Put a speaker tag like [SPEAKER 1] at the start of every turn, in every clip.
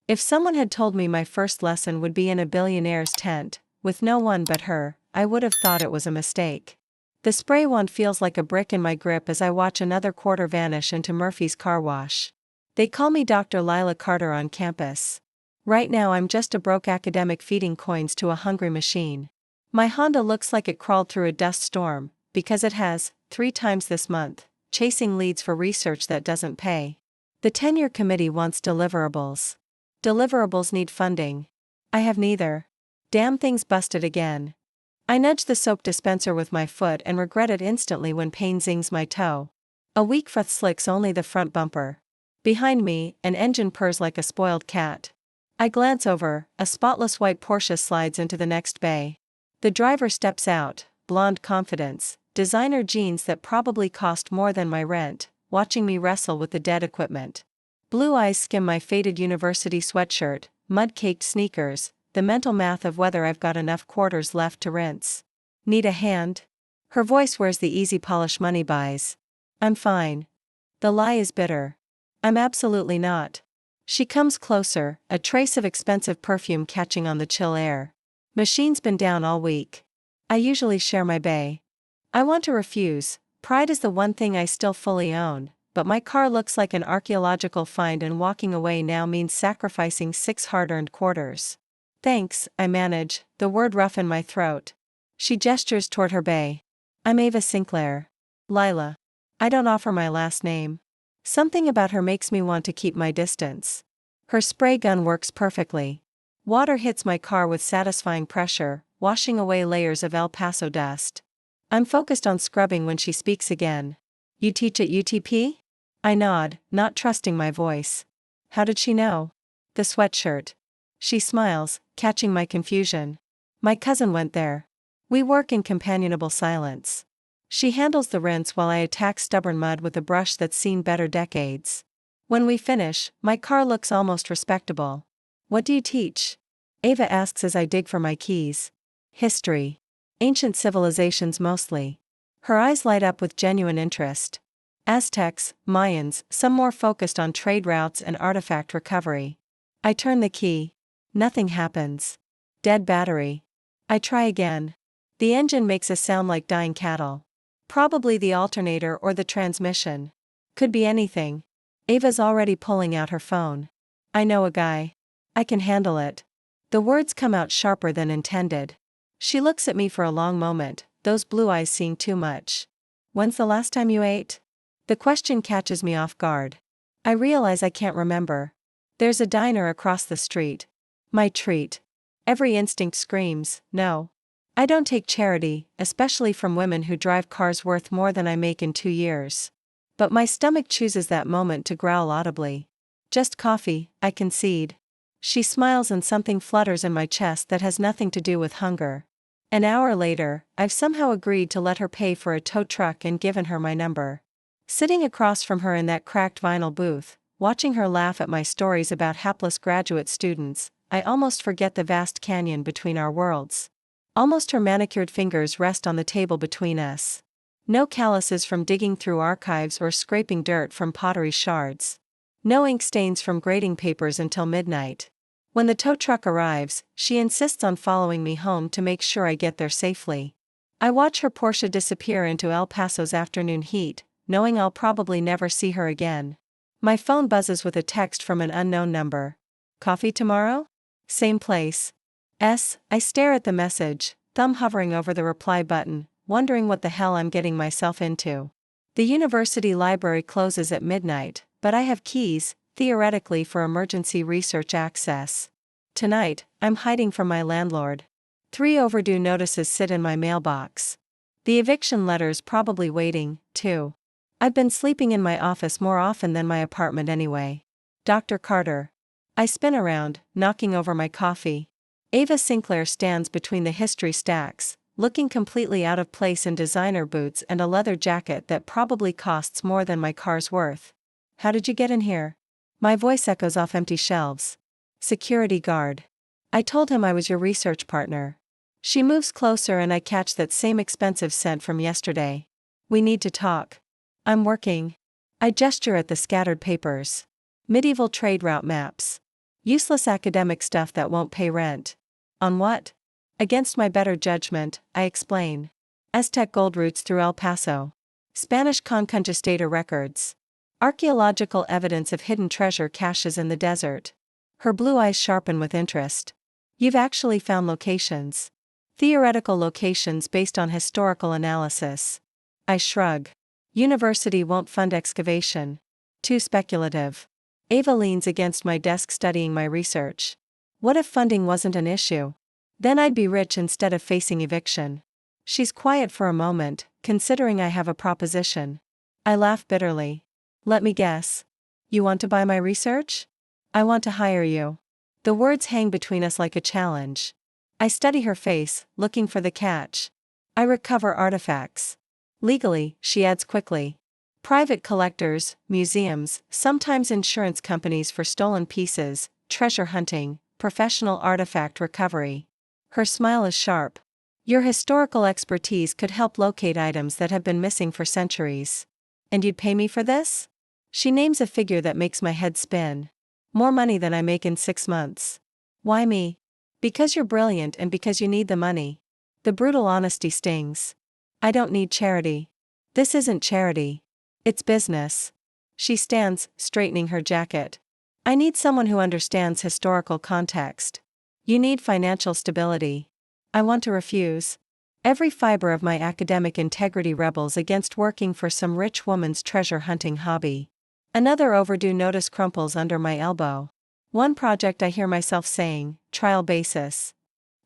[SPEAKER 1] If someone had told me my first lesson would be in a billionaire's tent, with no one but her, I would have thought it was a mistake. The spray wand feels like a brick in my grip as I watch another quarter vanish into Murphy's car wash. They call me Dr. Lila Carter on campus. Right now I'm just a broke academic feeding coins to a hungry machine. My Honda looks like it crawled through a dust storm, because it has, 3 times this month, chasing leads for research that doesn't pay. The tenure committee wants deliverables. Deliverables need funding. I have neither. Damn thing's busted again. I nudge the soap dispenser with my foot and regret it instantly when pain zings my toe. A weak froth slicks only the front bumper. Behind me, an engine purrs like a spoiled cat. I glance over, a spotless white Porsche slides into the next bay. The driver steps out, blonde confidence, designer jeans that probably cost more than my rent, watching me wrestle with the dead equipment. Blue eyes skim my faded university sweatshirt, mud-caked sneakers, the mental math of whether I've got enough quarters left to rinse. Need a hand? Her voice wears the easy polish money buys. I'm fine. The lie is bitter. I'm absolutely not. She comes closer, a trace of expensive perfume catching on the chill air. Machine's been down all week. I usually share my bay. I want to refuse. Pride is the one thing I still fully own, but my car looks like an archaeological find and walking away now means sacrificing 6 hard-earned quarters. Thanks, I manage, the word rough in my throat. She gestures toward her bay. I'm Ava Sinclair. Lila. I don't offer my last name. Something about her makes me want to keep my distance. Her spray gun works perfectly. Water hits my car with satisfying pressure, washing away layers of El Paso dust. I'm focused on scrubbing when she speaks again. You teach at UTP? I nod, not trusting my voice. How did she know? The sweatshirt. She smiles, catching my confusion. My cousin went there. We work in companionable silence. She handles the rinse while I attack stubborn mud with a brush that's seen better decades. When we finish, my car looks almost respectable. What do you teach? Ava asks as I dig for my keys. History. Ancient civilizations mostly. Her eyes light up with genuine interest. Aztecs, Mayans, some more focused on trade routes and artifact recovery. I turn the key. Nothing happens. Dead battery. I try again. The engine makes a sound like dying cattle. Probably the alternator or the transmission. Could be anything. Ava's already pulling out her phone. I know a guy. I can handle it. The words come out sharper than intended. She looks at me for a long moment, those blue eyes seeing too much. When's the last time you ate? The question catches me off guard. I realize I can't remember. There's a diner across the street. My treat. Every instinct screams, no. I don't take charity, especially from women who drive cars worth more than I make in 2 years. But my stomach chooses that moment to growl audibly. Just coffee, I concede. She smiles and something flutters in my chest that has nothing to do with hunger. An hour later, I've somehow agreed to let her pay for a tow truck and given her my number. Sitting across from her in that cracked vinyl booth, watching her laugh at my stories about hapless graduate students, I almost forget the vast canyon between our worlds. Almost her manicured fingers rest on the table between us. No calluses from digging through archives or scraping dirt from pottery shards. No ink stains from grading papers until midnight. When the tow truck arrives, she insists on following me home to make sure I get there safely. I watch her Porsche disappear into El Paso's afternoon heat, knowing I'll probably never see her again. My phone buzzes with a text from an unknown number. Coffee tomorrow? Same place. I stare at the message, thumb hovering over the reply button, wondering what the hell I'm getting myself into. The university library closes at midnight, but I have keys, theoretically for emergency research access. Tonight, I'm hiding from my landlord. 3 overdue notices sit in my mailbox. The eviction letter's probably waiting, too. I've been sleeping in my office more often than my apartment anyway. Dr. Carter. I spin around, knocking over my coffee. Ava Sinclair stands between the history stacks, looking completely out of place in designer boots and a leather jacket that probably costs more than my car's worth. How did you get in here? My voice echoes off empty shelves. Security guard. I told him I was your research partner. She moves closer and I catch that same expensive scent from yesterday. We need to talk. I'm working. I gesture at the scattered papers. Medieval trade route maps. Useless academic stuff that won't pay rent. On what? Against my better judgment, I explain. Aztec gold roots through El Paso. Spanish Conquistador records. Archaeological evidence of hidden treasure caches in the desert. Her blue eyes sharpen with interest. You've actually found locations. Theoretical locations based on historical analysis. I shrug. University won't fund excavation. Too speculative. Ava leans against my desk studying my research. What if funding wasn't an issue? Then I'd be rich instead of facing eviction. She's quiet for a moment, considering I have a proposition. I laugh bitterly. Let me guess. You want to buy my research? I want to hire you. The words hang between us like a challenge. I study her face, looking for the catch. I recover artifacts. Legally, she adds quickly. Private collectors, museums, sometimes insurance companies for stolen pieces, treasure hunting, professional artifact recovery. Her smile is sharp. Your historical expertise could help locate items that have been missing for centuries. And you'd pay me for this? She names a figure that makes my head spin. More money than I make in 6 months. Why me? Because you're brilliant and because you need the money. The brutal honesty stings. I don't need charity. This isn't charity. It's business. She stands, straightening her jacket. I need someone who understands historical context. You need financial stability. I want to refuse. Every fiber of my academic integrity rebels against working for some rich woman's treasure hunting hobby. Another overdue notice crumples under my elbow. One project I hear myself saying, trial basis.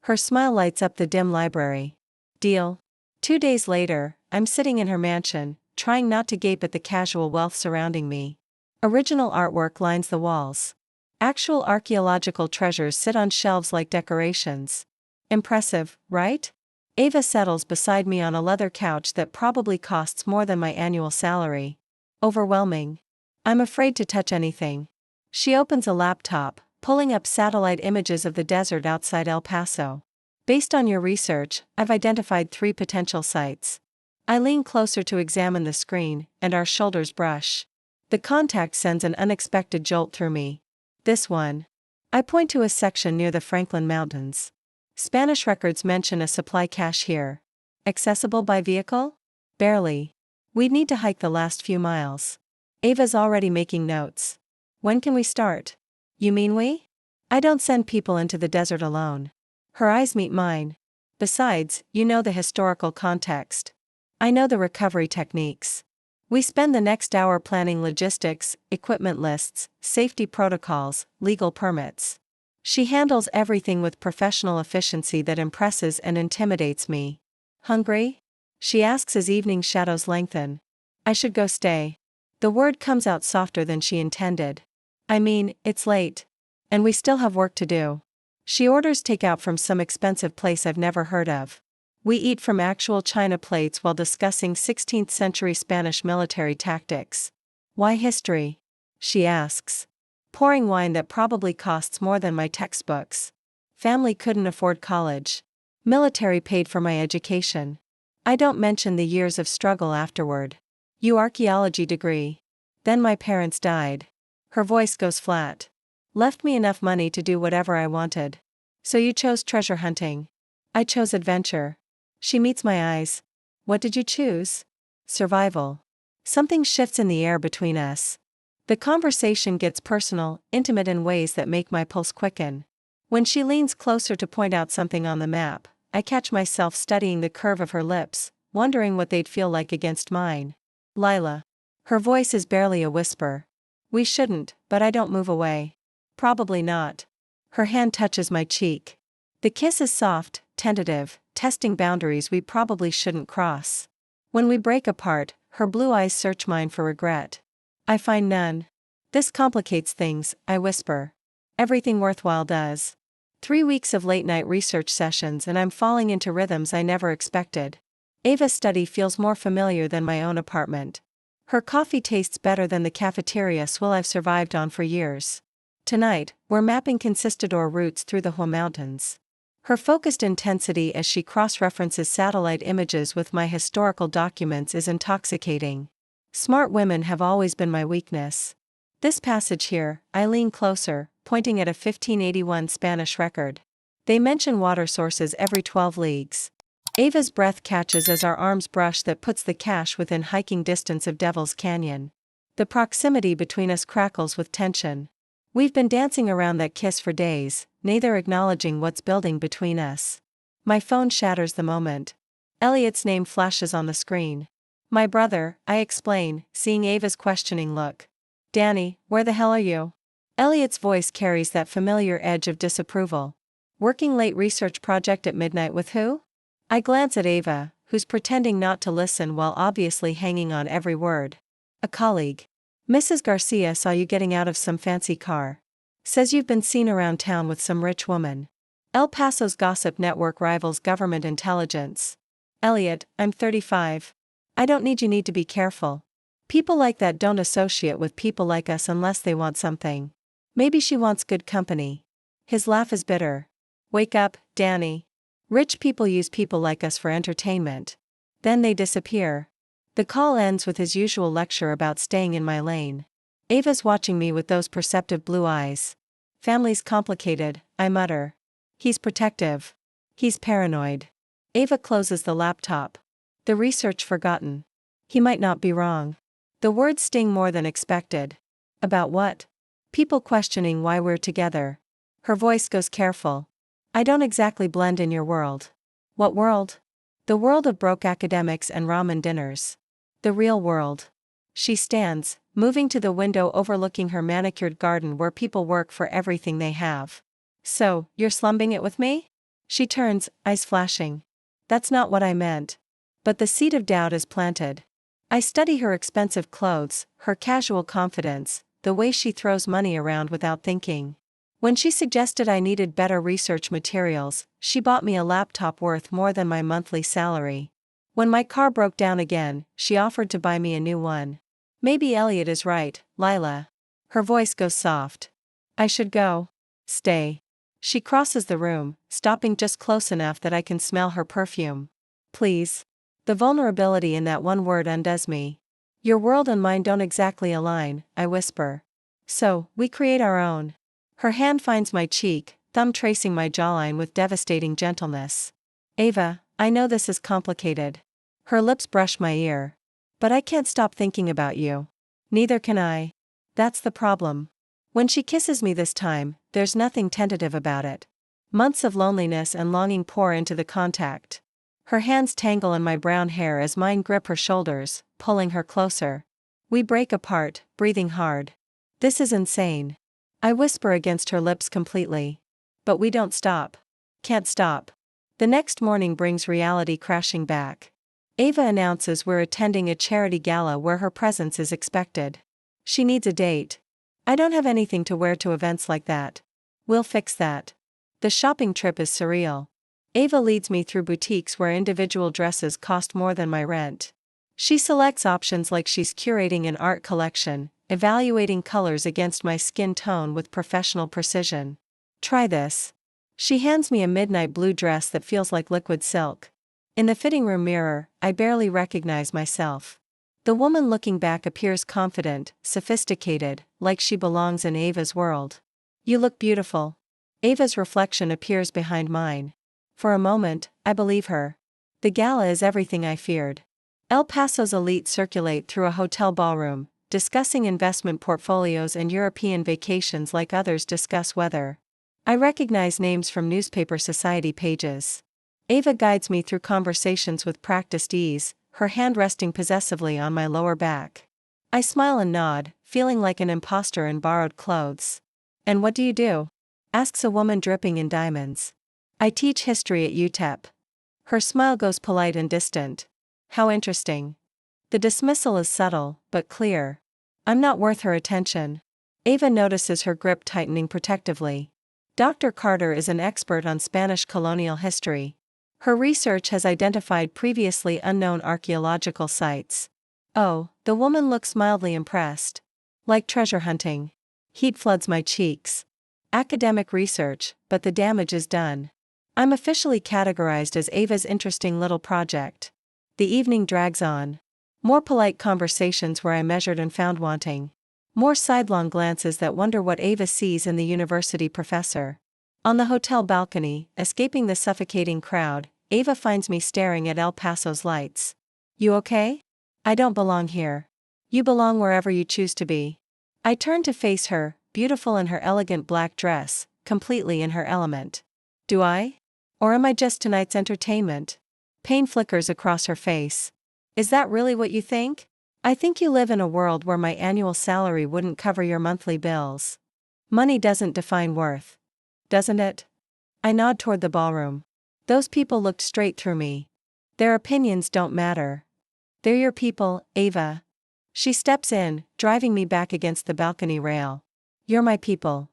[SPEAKER 1] Her smile lights up the dim library. Deal. 2 days later, I'm sitting in her mansion, trying not to gape at the casual wealth surrounding me. Original artwork lines the walls. Actual archaeological treasures sit on shelves like decorations. Impressive, right? Ava settles beside me on a leather couch that probably costs more than my annual salary. Overwhelming. I'm afraid to touch anything. She opens a laptop, pulling up satellite images of the desert outside El Paso. Based on your research, I've identified 3 potential sites. I lean closer to examine the screen, and our shoulders brush. The contact sends an unexpected jolt through me. This one. I point to a section near the Franklin Mountains. Spanish records mention a supply cache here. Accessible by vehicle? Barely. We'd need to hike the last few miles. Ava's already making notes. When can we start? You mean we? I don't send people into the desert alone. Her eyes meet mine. Besides, you know the historical context. I know the recovery techniques. We spend the next hour planning logistics, equipment lists, safety protocols, legal permits. She handles everything with professional efficiency that impresses and intimidates me. Hungry? She asks as evening shadows lengthen. I should go stay. The word comes out softer than she intended. I mean, it's late. And we still have work to do. She orders takeout from some expensive place I've never heard of. We eat from actual china plates while discussing 16th century Spanish military tactics. Why history? She asks. Pouring wine that probably costs more than my textbooks. Family couldn't afford college. Military paid for my education. I don't mention the years of struggle afterward. You archaeology degree. Then my parents died. Her voice goes flat. Left me enough money to do whatever I wanted. So you chose treasure hunting. I chose adventure. She meets my eyes. What did you choose? Survival. Something shifts in the air between us. The conversation gets personal, intimate in ways that make my pulse quicken. When she leans closer to point out something on the map, I catch myself studying the curve of her lips, wondering what they'd feel like against mine. Lila. Her voice is barely a whisper. We shouldn't, but I don't move away. Probably not. Her hand touches my cheek. The kiss is soft, tentative, testing boundaries we probably shouldn't cross. When we break apart, her blue eyes search mine for regret. I find none. This complicates things, I whisper. Everything worthwhile does. 3 weeks of late-night research sessions and I'm falling into rhythms I never expected. Ava's study feels more familiar than my own apartment. Her coffee tastes better than the cafeteria swill I've survived on for years. Tonight, we're mapping conquistador routes through the Mountains. Her focused intensity as she cross-references satellite images with my historical documents is intoxicating. Smart women have always been my weakness. This passage here, I lean closer, pointing at a 1581 Spanish record. They mention water sources every 12 leagues. Ava's breath catches as our arms brush that puts the cache within hiking distance of Devil's Canyon. The proximity between us crackles with tension. We've been dancing around that kiss for days, neither acknowledging what's building between us. My phone shatters the moment. Elliot's name flashes on the screen. My brother, I explain, seeing Ava's questioning look. Danny, where the hell are you? Elliot's voice carries that familiar edge of disapproval. Working late research project at midnight with who? I glance at Ava, who's pretending not to listen while obviously hanging on every word. A colleague. Mrs. Garcia saw you getting out of some fancy car. Says you've been seen around town with some rich woman. El Paso's gossip network rivals government intelligence. Elliot, I'm 35. I don't need to be careful. People like that don't associate with people like us unless they want something. Maybe she wants good company. His laugh is bitter. Wake up, Danny. Rich people use people like us for entertainment. Then they disappear. The call ends with his usual lecture about staying in my lane. Ava's watching me with those perceptive blue eyes. Family's complicated, I mutter. He's protective. He's paranoid. Ava closes the laptop. The research forgotten. He might not be wrong. The words sting more than expected. About what? People questioning why we're together. Her voice goes careful. I don't exactly blend in your world. What world? The world of broke academics and ramen dinners. The real world. She stands, moving to the window overlooking her manicured garden where people work for everything they have. So, you're slumming it with me? She turns, eyes flashing. That's not what I meant. But the seed of doubt is planted. I study her expensive clothes, her casual confidence, the way she throws money around without thinking. When she suggested I needed better research materials, she bought me a laptop worth more than my monthly salary. When my car broke down again, she offered to buy me a new one. Maybe Elliot is right, Lila. Her voice goes soft. I should go. Stay. She crosses the room, stopping just close enough that I can smell her perfume. Please. The vulnerability in that one word undoes me. Your world and mine don't exactly align, I whisper. So, we create our own. Her hand finds my cheek, thumb tracing my jawline with devastating gentleness. Ava, I know this is complicated. Her lips brush my ear. But I can't stop thinking about you. Neither can I. That's the problem. When she kisses me this time, there's nothing tentative about it. Months of loneliness and longing pour into the contact. Her hands tangle in my brown hair as mine grip her shoulders, pulling her closer. We break apart, breathing hard. This is insane. I whisper against her lips completely. But we don't stop. Can't stop. The next morning brings reality crashing back. Ava announces we're attending a charity gala where her presence is expected. She needs a date. I don't have anything to wear to events like that. We'll fix that. The shopping trip is surreal. Ava leads me through boutiques where individual dresses cost more than my rent. She selects options like she's curating an art collection, evaluating colors against my skin tone with professional precision. Try this. She hands me a midnight blue dress that feels like liquid silk. In the fitting room mirror, I barely recognize myself. The woman looking back appears confident, sophisticated, like she belongs in Ava's world. You look beautiful. Ava's reflection appears behind mine. For a moment, I believe her. The gala is everything I feared. El Paso's elite circulate through a hotel ballroom, discussing investment portfolios and European vacations like others discuss weather. I recognize names from newspaper society pages. Ava guides me through conversations with practiced ease, her hand resting possessively on my lower back. I smile and nod, feeling like an imposter in borrowed clothes. And what do you do? Asks a woman dripping in diamonds. I teach history at UTEP. Her smile goes polite and distant. How interesting. The dismissal is subtle, but clear. I'm not worth her attention. Ava notices her grip tightening protectively. Dr. Carter is an expert on Spanish colonial history. Her research has identified previously unknown archaeological sites. Oh, the woman looks mildly impressed. Like treasure hunting. Heat floods my cheeks. Academic research, but the damage is done. I'm officially categorized as Ava's interesting little project. The evening drags on. More polite conversations where I measured and found wanting. More sidelong glances that wonder what Ava sees in the university professor. On the hotel balcony, escaping the suffocating crowd, Ava finds me staring at El Paso's lights. You okay? I don't belong here. You belong wherever you choose to be. I turn to face her, beautiful in her elegant black dress, completely in her element. Do I? Or am I just tonight's entertainment? Pain flickers across her face. Is that really what you think? I think you live in a world where my annual salary wouldn't cover your monthly bills. Money doesn't define worth. Doesn't it? I nod toward the ballroom. Those people looked straight through me. Their opinions don't matter. They're your people, Ava. She steps in, driving me back against the balcony rail. You're my people.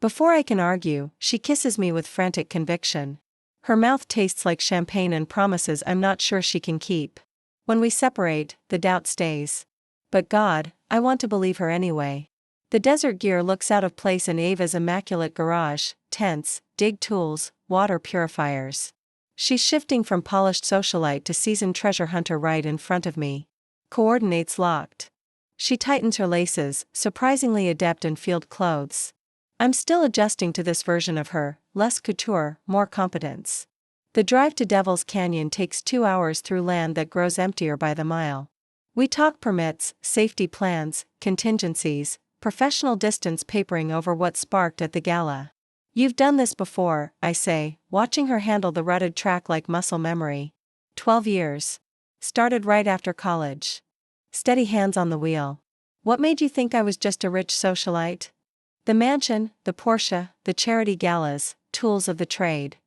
[SPEAKER 1] Before I can argue, she kisses me with frantic conviction. Her mouth tastes like champagne and promises I'm not sure she can keep. When we separate, the doubt stays. But God, I want to believe her anyway. The desert gear looks out of place in Ava's immaculate garage: tents, dig tools, water purifiers. She's shifting from polished socialite to seasoned treasure hunter right in front of me. Coordinates locked. She tightens her laces, surprisingly adept in field clothes. I'm still adjusting to this version of her, less couture, more competence. The drive to Devil's Canyon takes 2 hours through land that grows emptier by the mile. We talk permits, safety plans, contingencies, professional distance papering over what sparked at the gala. You've done this before, I say, watching her handle the rutted track like muscle memory. 12 years. Started right after college. Steady hands on the wheel. What made you think I was just a rich socialite? The mansion, the Porsche, the charity galas, tools of the trade.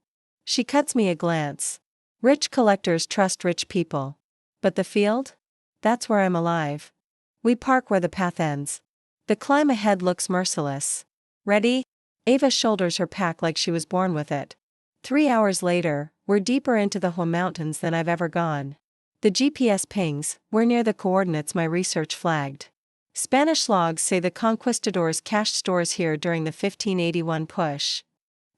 [SPEAKER 1] She cuts me a glance. Rich collectors trust rich people. But the field? That's where I'm alive. We park where the path ends. The climb ahead looks merciless. Ready? Ava shoulders her pack like she was born with it. 3 hours later, we're deeper into the Mountains than I've ever gone. The GPS pings, we're near the coordinates my research flagged. Spanish logs say the conquistadors cached stores here during the 1581 push.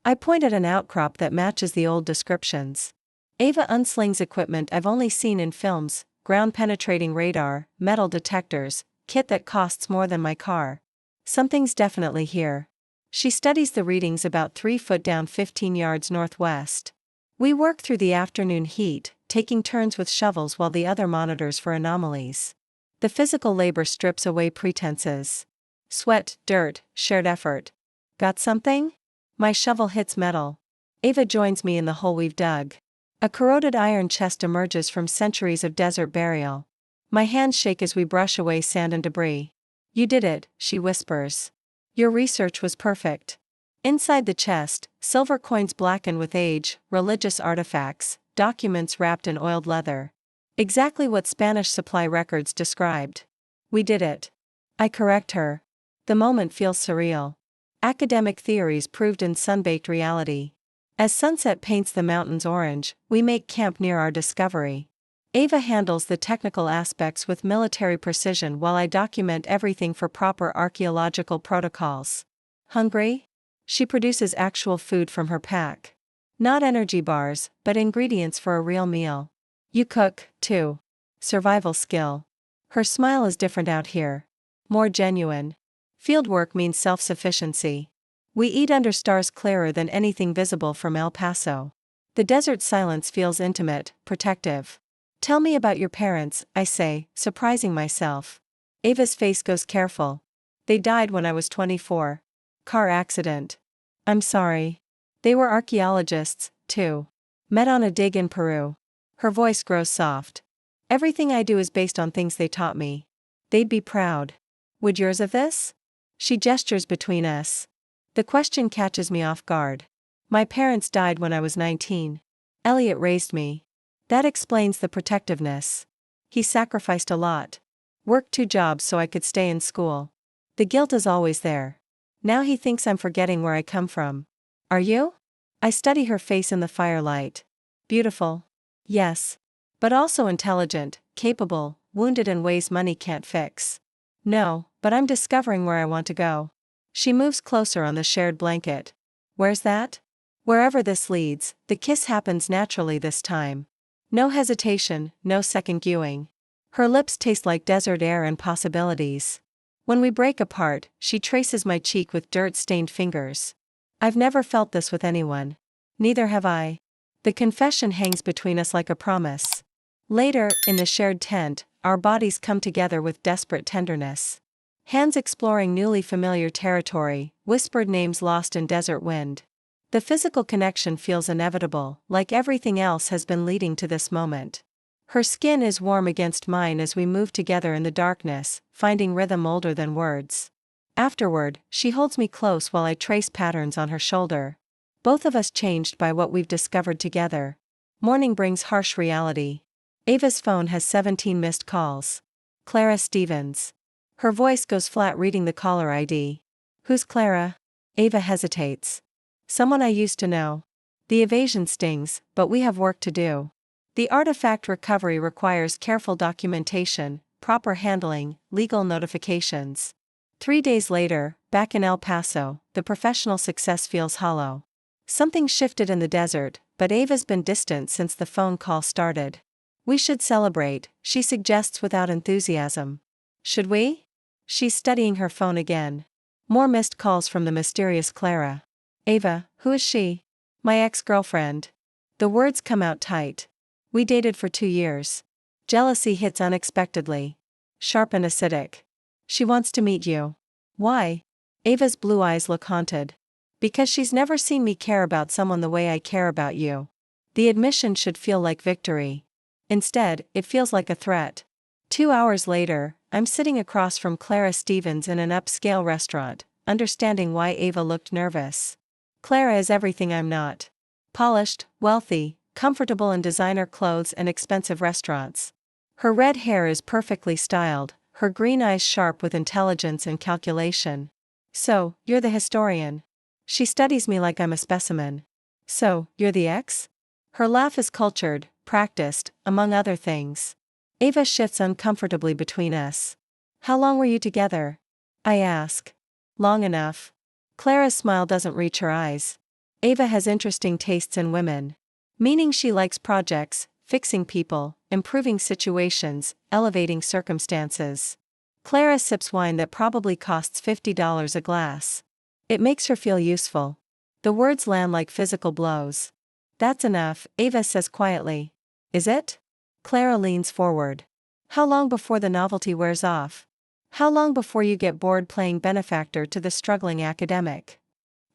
[SPEAKER 1] I point at an outcrop that matches the old descriptions. Ava unslings equipment I've only seen in films: ground-penetrating radar, metal detectors, kit that costs more than my car. Something's definitely here. She studies the readings about 3 foot down 15 yards northwest. We work through the afternoon heat, taking turns with shovels while the other monitors for anomalies. The physical labor strips away pretenses. Sweat, dirt, shared effort. Got something? My shovel hits metal. Ava joins me in the hole we've dug. A corroded iron chest emerges from centuries of desert burial. My hands shake as we brush away sand and debris. You did it, she whispers. Your research was perfect. Inside the chest, silver coins blackened with age, religious artifacts, documents wrapped in oiled leather. Exactly what Spanish supply records described. We did it. I correct her. The moment feels surreal. Academic theories proved in sun-baked reality. As sunset paints the mountains orange, we make camp near our discovery. Ava handles the technical aspects with military precision while I document everything for proper archaeological protocols. Hungry? She produces actual food from her pack. Not energy bars, but ingredients for a real meal. You cook, too. Survival skill. Her smile is different out here. More genuine. Fieldwork means self-sufficiency. We eat under stars clearer than anything visible from El Paso. The desert silence feels intimate, protective. Tell me about your parents, I say, surprising myself. Ava's face goes careful. They died when I was 24. Car accident. I'm sorry. They were archaeologists, too. Met on a dig in Peru. Her voice grows soft. Everything I do is based on things they taught me. They'd be proud. Would yours of this? She gestures between us. The question catches me off guard. My parents died when I was 19. Elliot raised me. That explains the protectiveness. He sacrificed a lot. Worked 2 jobs so I could stay in school. The guilt is always there. Now he thinks I'm forgetting where I come from. Are you? I study her face in the firelight. Beautiful. Yes. But also intelligent, capable, wounded in ways money can't fix. No, but I'm discovering where I want to go. She moves closer on the shared blanket. Where's that? Wherever this leads, the kiss happens naturally this time. No hesitation, no second guessing. Her lips taste like desert air and possibilities. When we break apart, she traces my cheek with dirt-stained fingers. I've never felt this with anyone. Neither have I. The confession hangs between us like a promise. Later, in the shared tent, our bodies come together with desperate tenderness. Hands exploring newly familiar territory, whispered names lost in desert wind. The physical connection feels inevitable, like everything else has been leading to this moment. Her skin is warm against mine as we move together in the darkness, finding rhythm older than words. Afterward, she holds me close while I trace patterns on her shoulder. Both of us changed by what we've discovered together. Morning brings harsh reality. Ava's phone has 17 missed calls. Clara Stevens. Her voice goes flat reading the caller ID. Who's Clara? Ava hesitates. Someone I used to know. The evasion stings, but we have work to do. The artifact recovery requires careful documentation, proper handling, legal notifications. 3 days later, back in El Paso, the professional success feels hollow. Something shifted in the desert, but Ava's been distant since the phone call started. We should celebrate, she suggests without enthusiasm. Should we? She's studying her phone again. More missed calls from the mysterious Clara. Ava, who is she? My ex-girlfriend. The words come out tight. We dated for 2 years. Jealousy hits unexpectedly. Sharp and acidic. She wants to meet you. Why? Ava's blue eyes look haunted. Because she's never seen me care about someone the way I care about you. The admission should feel like victory. Instead, it feels like a threat. 2 hours later, I'm sitting across from Clara Stevens in an upscale restaurant, understanding why Ava looked nervous. Clara is everything I'm not. Polished, wealthy, comfortable in designer clothes and expensive restaurants. Her red hair is perfectly styled, her green eyes sharp with intelligence and calculation. So, you're the historian. She studies me like I'm a specimen. So, you're the ex? Her laugh is cultured, practiced, among other things. Ava shifts uncomfortably between us. How long were you together? I ask. Long enough. Clara's smile doesn't reach her eyes. Ava has interesting tastes in women. Meaning she likes projects, fixing people, improving situations, elevating circumstances. Clara sips wine that probably costs $50 a glass. It makes her feel useful. The words land like physical blows. That's enough, Ava says quietly. Is it? Clara leans forward. How long before the novelty wears off? How long before you get bored playing benefactor to the struggling academic?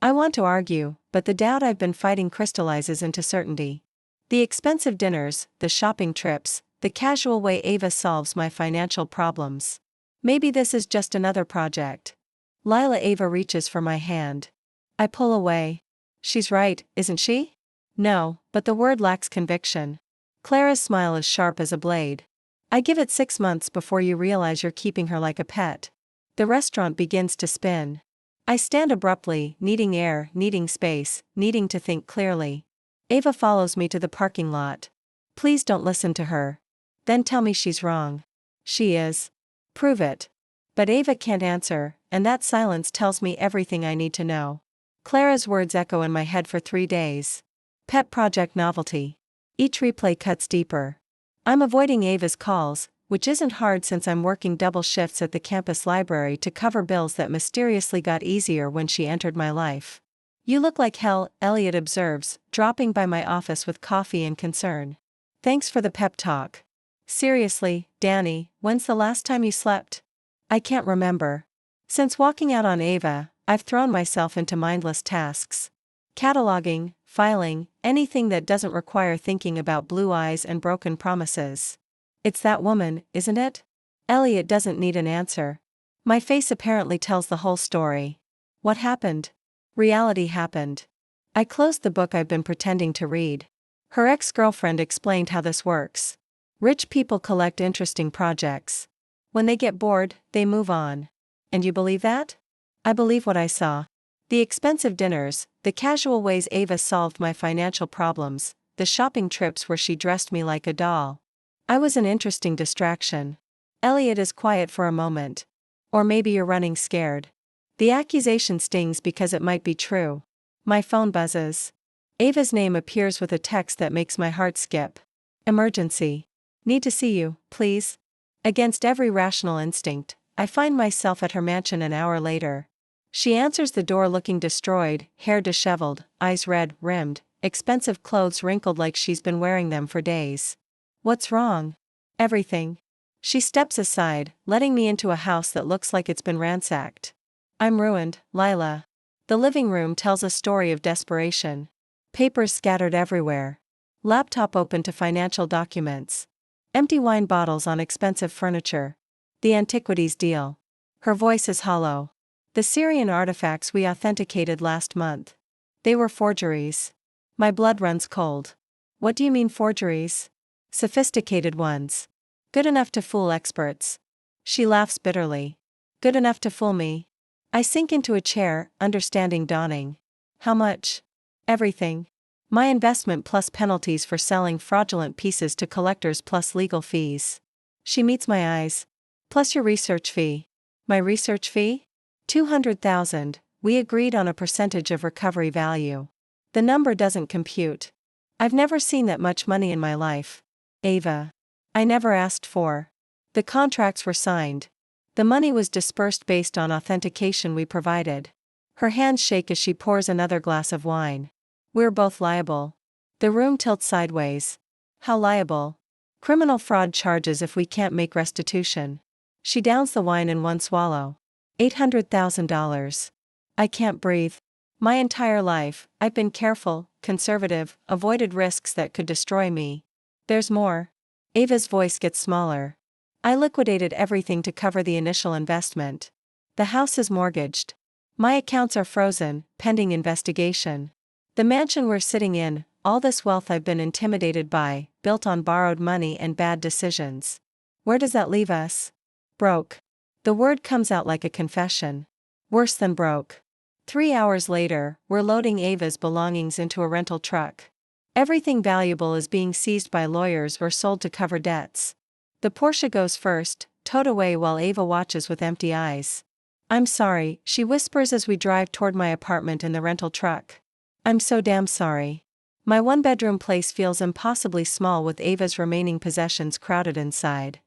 [SPEAKER 1] I want to argue, but the doubt I've been fighting crystallizes into certainty. The expensive dinners, the shopping trips, the casual way Ava solves my financial problems. Maybe this is just another project. Lila Ava reaches for my hand. I pull away. She's right, isn't she? No, but the word lacks conviction. Clara's smile is sharp as a blade. I give it 6 months before you realize you're keeping her like a pet. The restaurant begins to spin. I stand abruptly, needing air, needing space, needing to think clearly. Ava follows me to the parking lot. Please don't listen to her. Then tell me she's wrong. She is. Prove it. But Ava can't answer, and that silence tells me everything I need to know. Clara's words echo in my head for 3 days. Pet project novelty. Each replay cuts deeper. I'm avoiding Ava's calls, which isn't hard since I'm working double shifts at the campus library to cover bills that mysteriously got easier when she entered my life. You look like hell, Elliot observes, dropping by my office with coffee and concern. Thanks for the pep talk. Seriously, Danny, when's the last time you slept? I can't remember. Since walking out on Ava, I've thrown myself into mindless tasks. Cataloging, filing, anything that doesn't require thinking about blue eyes and broken promises. It's that woman, isn't it? Elliot doesn't need an answer. My face apparently tells the whole story. What happened? Reality happened. I closed the book I've been pretending to read. Her ex-girlfriend explained how this works. Rich people collect interesting projects. When they get bored, they move on. And you believe that? I believe what I saw. The expensive dinners, the casual ways Ava solved my financial problems, the shopping trips where she dressed me like a doll. I was an interesting distraction. Elliot is quiet for a moment. Or maybe you're running scared. The accusation stings because it might be true. My phone buzzes. Ava's name appears with a text that makes my heart skip. Emergency. Need to see you, please. Against every rational instinct, I find myself at her mansion an hour later. She answers the door looking destroyed, hair disheveled, eyes red-rimmed, expensive clothes wrinkled like she's been wearing them for days. What's wrong? Everything. She steps aside, letting me into a house that looks like it's been ransacked. I'm ruined, Lila. The living room tells a story of desperation. Papers scattered everywhere. Laptop open to financial documents. Empty wine bottles on expensive furniture. The antiquities deal. Her voice is hollow. The Syrian artifacts we authenticated last month. They were forgeries. My blood runs cold. What do you mean forgeries? Sophisticated ones. Good enough to fool experts. She laughs bitterly. Good enough to fool me. I sink into a chair, understanding dawning. How much? Everything. My investment plus penalties for selling fraudulent pieces to collectors plus legal fees. She meets my eyes. Plus your research fee. My research fee? 200,000. We agreed on a percentage of recovery value. The number doesn't compute. I've never seen that much money in my life. Ava. I never asked for. The contracts were signed. The money was dispersed based on authentication we provided. Her hands shake as she pours another glass of wine. We're both liable. The room tilts sideways. How liable? Criminal fraud charges if we can't make restitution. She downs the wine in one swallow. $800,000. I can't breathe. My entire life, I've been careful, conservative, avoided risks that could destroy me. There's more. Ava's voice gets smaller. I liquidated everything to cover the initial investment. The house is mortgaged. My accounts are frozen, pending investigation. The mansion we're sitting in, all this wealth I've been intimidated by, built on borrowed money and bad decisions. Where does that leave us? Broke. The word comes out like a confession. Worse than broke. 3 hours later, we're loading Ava's belongings into a rental truck. Everything valuable is being seized by lawyers or sold to cover debts. The Porsche goes first, towed away while Ava watches with empty eyes. I'm sorry, she whispers as we drive toward my apartment in the rental truck. I'm so damn sorry. My one-bedroom place feels impossibly small with Ava's remaining possessions crowded inside.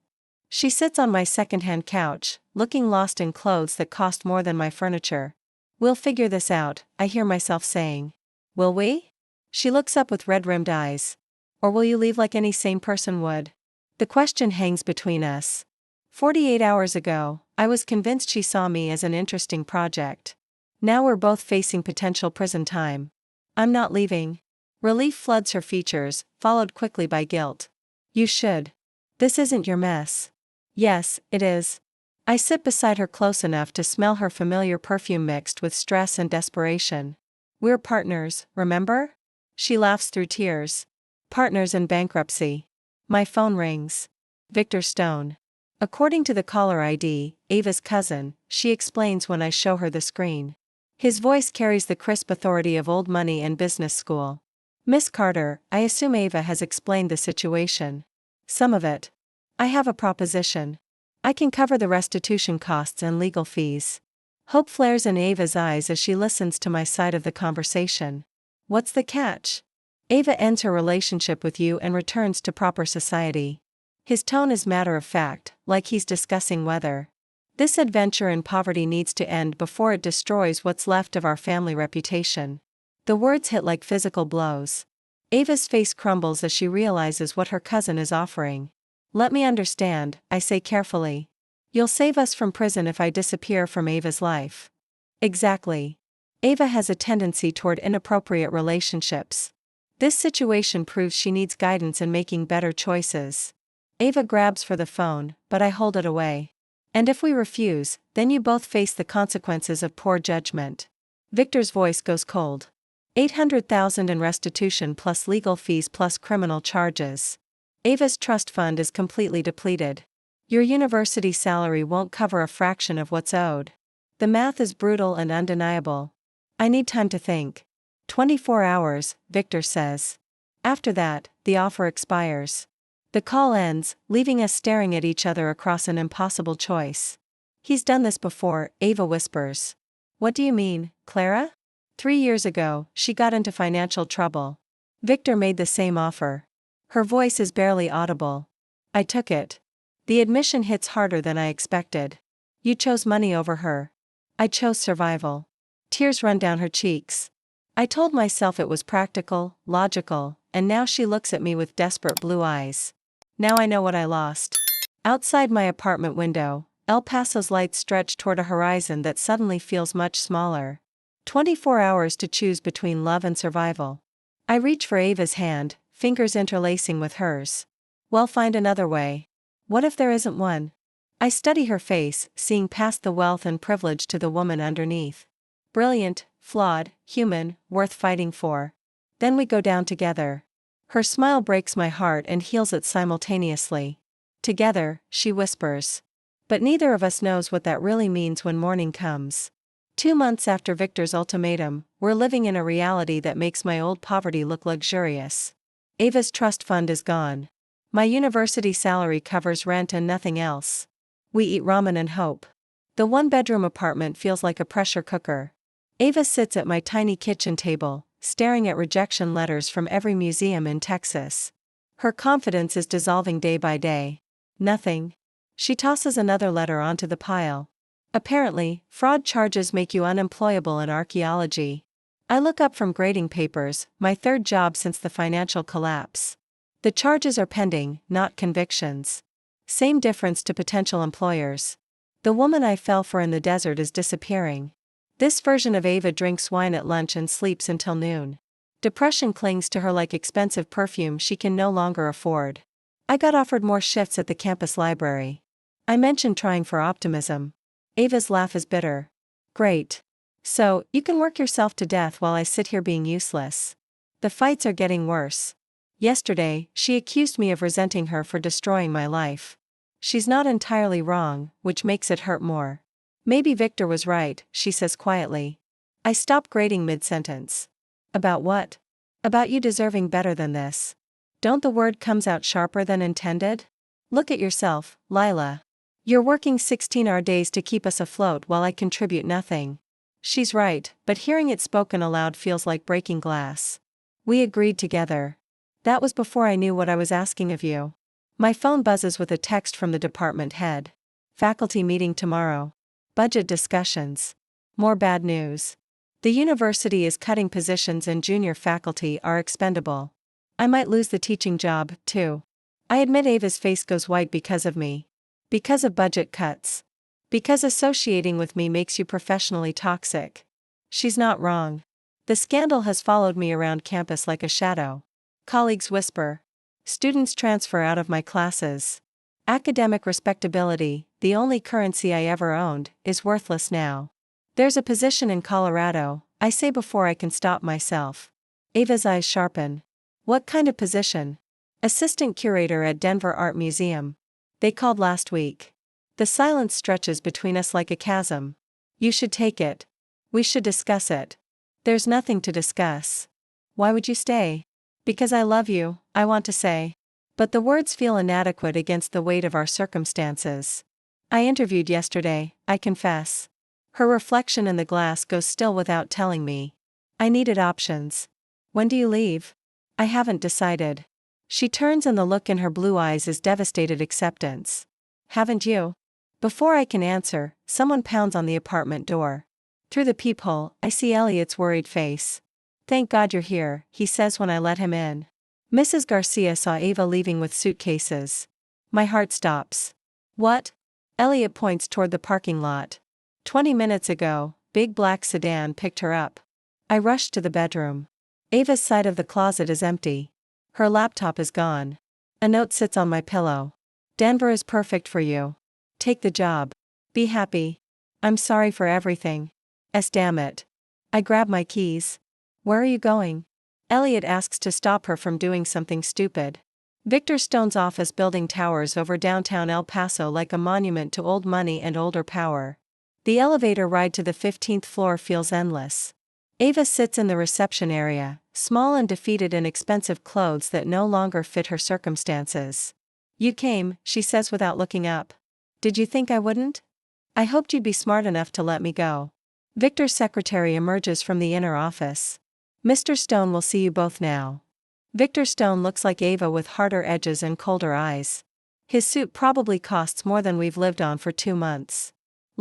[SPEAKER 1] She sits on my second-hand couch, looking lost in clothes that cost more than my furniture. We'll figure this out, I hear myself saying. Will we? She looks up with red-rimmed eyes. Or will you leave like any sane person would? The question hangs between us. 48 hours ago, I was convinced she saw me as an interesting project. Now we're both facing potential prison time. I'm not leaving. Relief floods her features, followed quickly by guilt. You should. This isn't your mess. Yes, it is. I sit beside her close enough to smell her familiar perfume mixed with stress and desperation. We're partners, remember? She laughs through tears. Partners in bankruptcy. My phone rings. Victor Stone. According to the caller ID, Ava's cousin, she explains when I show her the screen. His voice carries the crisp authority of old money and business school. Miss Carter, I assume Ava has explained the situation. Some of it. I have a proposition. I can cover the restitution costs and legal fees. Hope flares in Ava's eyes as she listens to my side of the conversation. What's the catch? Ava ends her relationship with you and returns to proper society. His tone is matter of fact, like he's discussing weather. This adventure in poverty needs to end before it destroys what's left of our family reputation. The words hit like physical blows. Ava's face crumbles as she realizes what her cousin is offering. Let me understand, I say carefully. You'll save us from prison if I disappear from Ava's life. Exactly. Ava has a tendency toward inappropriate relationships. This situation proves she needs guidance in making better choices. Ava grabs for the phone, but I hold it away. And if we refuse, then you both face the consequences of poor judgment. Victor's voice goes cold. 800,000 in restitution plus legal fees plus criminal charges. Ava's trust fund is completely depleted. Your university salary won't cover a fraction of what's owed. The math is brutal and undeniable. I need time to think. 24 hours, Victor says. After that, the offer expires. The call ends, leaving us staring at each other across an impossible choice. He's done this before, Ava whispers. What do you mean, Clara? 3 years ago, she got into financial trouble. Victor made the same offer. Her voice is barely audible. I took it. The admission hits harder than I expected. You chose money over her. I chose survival. Tears run down her cheeks. I told myself it was practical, logical, and now she looks at me with desperate blue eyes. Now I know what I lost. Outside my apartment window, El Paso's lights stretch toward a horizon that suddenly feels much smaller. 24 hours to choose between love and survival. I reach for Ava's hand, fingers interlacing with hers. Well, find another way. What if there isn't one? I study her face, seeing past the wealth and privilege to the woman underneath. Brilliant, flawed, human, worth fighting for. Then we go down together. Her smile breaks my heart and heals it simultaneously. Together, she whispers. But neither of us knows what that really means when morning comes. 2 months after Victor's ultimatum, we're living in a reality that makes my old poverty look luxurious. Ava's trust fund is gone. My university salary covers rent and nothing else. We eat ramen and hope. The one-bedroom apartment feels like a pressure cooker. Ava sits at my tiny kitchen table, staring at rejection letters from every museum in Texas. Her confidence is dissolving day by day. Nothing. She tosses another letter onto the pile. Apparently, fraud charges make you unemployable in archaeology. I look up from grading papers, my third job since the financial collapse. The charges are pending, not convictions. Same difference to potential employers. The woman I fell for in the desert is disappearing. This version of Ava drinks wine at lunch and sleeps until noon. Depression clings to her like expensive perfume she can no longer afford. I got offered more shifts at the campus library. I mentioned trying for optimism. Ava's laugh is bitter. Great. So, you can work yourself to death while I sit here being useless. The fights are getting worse. Yesterday, she accused me of resenting her for destroying my life. She's not entirely wrong, which makes it hurt more. Maybe Victor was right, she says quietly. I stop grading mid-sentence. About what? About you deserving better than this. Don't the word comes out sharper than intended? Look at yourself, Lila. You're working 16-hour days to keep us afloat while I contribute nothing. She's right, but hearing it spoken aloud feels like breaking glass. We agreed together. That was before I knew what I was asking of you. My phone buzzes with a text from the department head. Faculty meeting tomorrow. Budget discussions. More bad news. The university is cutting positions and junior faculty are expendable. I might lose the teaching job, too. I admit Ava's face goes white because of me. Because of budget cuts. Because associating with me makes you professionally toxic. She's not wrong. The scandal has followed me around campus like a shadow. Colleagues whisper. Students transfer out of my classes. Academic respectability, the only currency I ever owned, is worthless now. There's a position in Colorado, I say before I can stop myself. Ava's eyes sharpen. What kind of position? Assistant curator at Denver Art Museum. They called last week. The silence stretches between us like a chasm. You should take it. We should discuss it. There's nothing to discuss. Why would you stay? Because I love you, I want to say. But the words feel inadequate against the weight of our circumstances. I interviewed yesterday, I confess. Her reflection in the glass goes still without telling me. I needed options. When do you leave? I haven't decided. She turns and the look in her blue eyes is devastated acceptance. Haven't you? Before I can answer, someone pounds on the apartment door. Through the peephole, I see Elliot's worried face. Thank God you're here, he says when I let him in. Mrs. Garcia saw Ava leaving with suitcases. My heart stops. What? Elliot points toward the parking lot. 20 minutes ago, big black sedan picked her up. I rushed to the bedroom. Ava's side of the closet is empty. Her laptop is gone. A note sits on my pillow. Denver is perfect for you. Take the job. Be happy. I'm sorry for everything. Damn it. I grab my keys. Where are you going? Elliot asks to stop her from doing something stupid. Victor Stone's office building towers over downtown El Paso like a monument to old money and older power. The elevator ride to the 15th floor feels endless. Ava sits in the reception area, small and defeated in expensive clothes that no longer fit her circumstances. You came, she says without looking up. Did you think I wouldn't? I hoped you'd be smart enough to let me go. Victor's secretary emerges from the inner office. Mr. Stone will see you both now. Victor Stone looks like Ava with harder edges and colder eyes. His suit probably costs more than we've lived on for 2 months.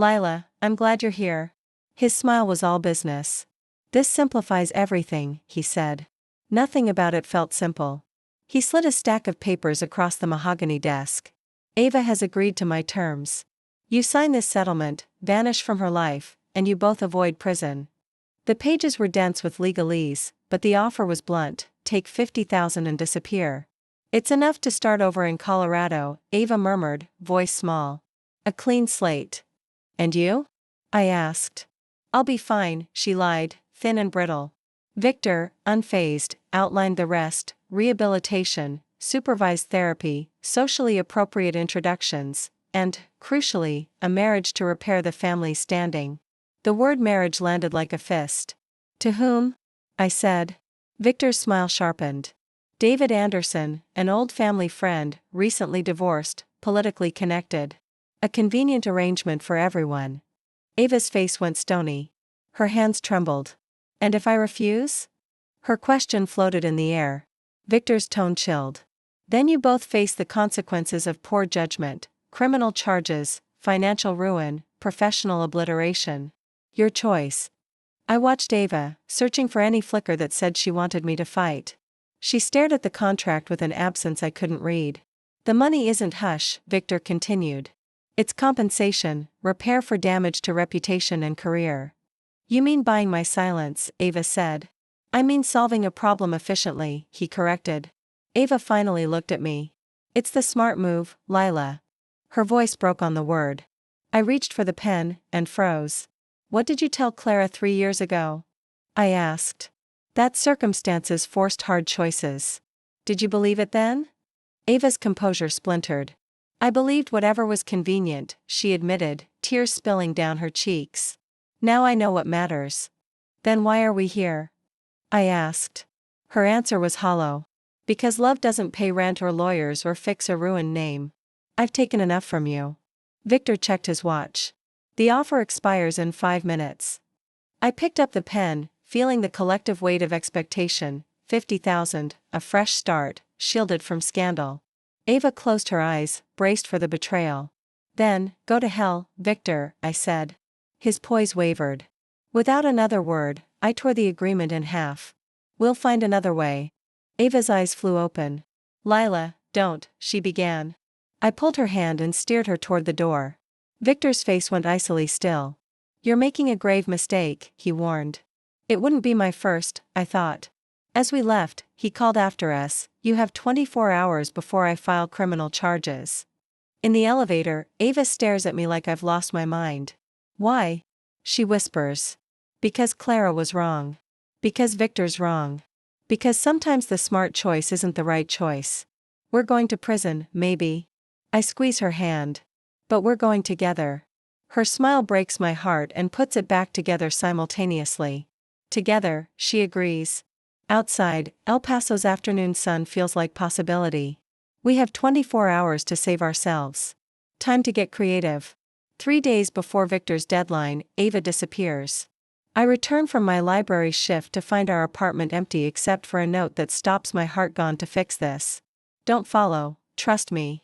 [SPEAKER 1] Lila, I'm glad you're here. His smile was all business. This simplifies everything, he said. Nothing about it felt simple. He slid a stack of papers across the mahogany desk. Ava has agreed to my terms. You sign this settlement, vanish from her life, and you both avoid prison. The pages were dense with legalese, but the offer was blunt: take 50,000 and disappear. It's enough to start over in Colorado, Ava murmured, voice small. A clean slate. And you? I asked. I'll be fine, she lied, thin and brittle. Victor, unfazed, outlined the rest: rehabilitation, supervised therapy, socially appropriate introductions, and, crucially, a marriage to repair the family's standing. The word marriage landed like a fist. To whom? I said. Victor's smile sharpened. David Anderson, an old family friend, recently divorced, politically connected. A convenient arrangement for everyone. Ava's face went stony. Her hands trembled. And if I refuse? Her question floated in the air. Victor's tone chilled. Then you both face the consequences of poor judgment, criminal charges, financial ruin, professional obliteration. Your choice. I watched Ava, searching for any flicker that said she wanted me to fight. She stared at the contract with an absence I couldn't read. The money isn't hush, Victor continued. It's compensation, repair for damage to reputation and career. You mean buying my silence, Ava said. I mean solving a problem efficiently, he corrected. Ava finally looked at me. It's the smart move, Lila. Her voice broke on the word. I reached for the pen, and froze. What did you tell Clara 3 years ago? I asked. That circumstances forced hard choices. Did you believe it then? Ava's composure splintered. I believed whatever was convenient, she admitted, tears spilling down her cheeks. Now I know what matters. Then why are we here? I asked. Her answer was hollow. Because love doesn't pay rent or lawyers or fix a ruined name. I've taken enough from you. Victor checked his watch. The offer expires in 5 minutes. I picked up the pen, feeling the collective weight of expectation. 50,000, a fresh start, shielded from scandal. Ava closed her eyes, braced for the betrayal. Then, go to hell, Victor, I said. His poise wavered. Without another word, I tore the agreement in half. We'll find another way. Ava's eyes flew open. Lila, don't, she began. I pulled her hand and steered her toward the door. Victor's face went icily still. You're making a grave mistake, he warned. It wouldn't be my first, I thought. As we left, he called after us, you have 24 hours before I file criminal charges. In the elevator, Ava stares at me like I've lost my mind. Why? She whispers. Because Clara was wrong. Because Victor's wrong. Because sometimes the smart choice isn't the right choice. We're going to prison, maybe. I squeeze her hand. But we're going together. Her smile breaks my heart and puts it back together simultaneously. Together, she agrees. Outside, El Paso's afternoon sun feels like possibility. We have 24 hours to save ourselves. Time to get creative. 3 days before Victor's deadline, Ava disappears. I return from my library shift to find our apartment empty except for a note that stops my heart. Gone to fix this. Don't follow, trust me.